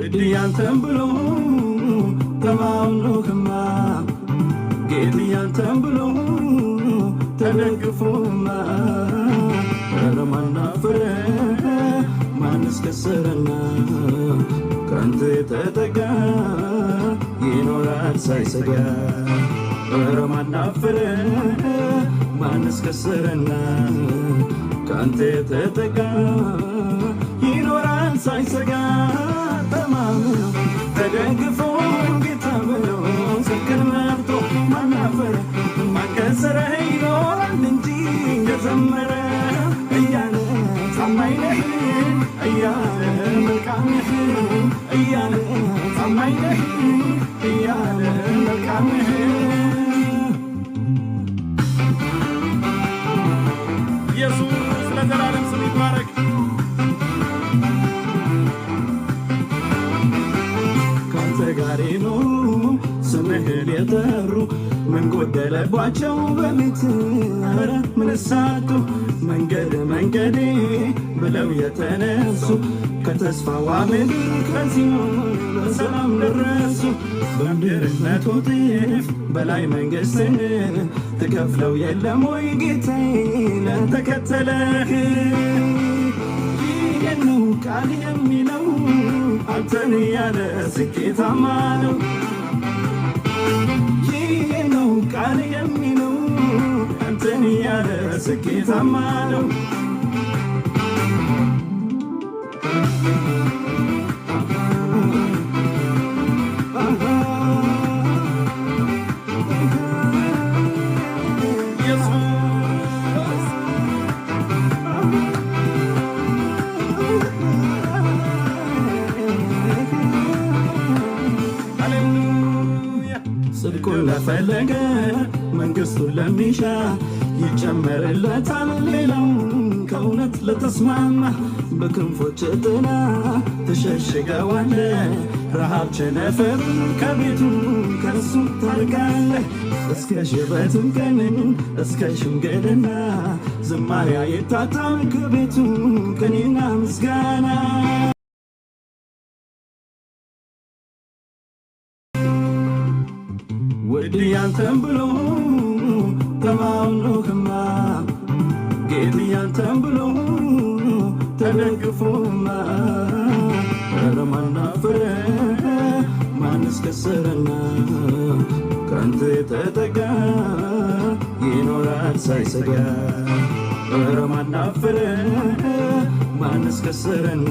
ውድ ያንተን ብሎ ተማምኖ ከማ ጌት ያንተን ብሎ ተደግፎማ ማን አፈረ ማንስ ከሰረና ካንተ የተጠጋ ይኖራል ሳይሰጋ ማን አፈረ ማንስ ከሰረና ካንተ የተጠጋ ይኖራል ሳይሰጋ ተማምኖ ተደግፎ ጌታ ብሎ ስክር መርቶ ማን አፈረ ማን ከሰረ ይኖራል እንጂ እንደዘመረ እያለ ታማኝ ነህ እያለ መልካም ነህ እያለ ታማኝ ነህ እያለ መልካም ነህ። ኢየሱስ ለዘላለም ስም ይባረክ። ካንተ ጋር ይኖሩ ስምህን የጠሩ ምን ጎደለባቸው በቤት ኧረ ምን ሳቱ መንገዴ ብለው የተነሱ ከተስፋዋ ምድር ከሲኦል በሰላም ደረሱ። በምድርነቱ እጥፍ በላይ መንግሥትን ትከፍለው የለም ወይ ጌታዬ ለተከተለህ? ይህ ነው ቃል የሚለው አንተን ያለ ስኬታማ ነው። ይህ ነው ቃል የሚለው አንተን ያለ ስኬታማ ነው። ጽድቁን ለፈለገ መንግሥቱን ለሚሻ ይጨመርለታል ሌላው ከእውነት ለተስማማ። በክንፎች ጥላ ተሸሽገዋለ ረሃብ ቸነፈር ከቤቱ ከእርሱ ታርቃለህ። እስከ ሽበትም ቀን እስከ ሽምግልና ዝማሬ አይታጣም ከቤቱ ቅኔና ምስጋና። ውድ ያንተን ብሎ ተማምኖ ከማ ጌት ያንተን ብሎ ተደግፎማ ማን አፈረ ማንስ ከሰረና ካንተ የተጠጋ ይኖራል ሳይሰጋ ማን አፈረ ማንስ ከሰረና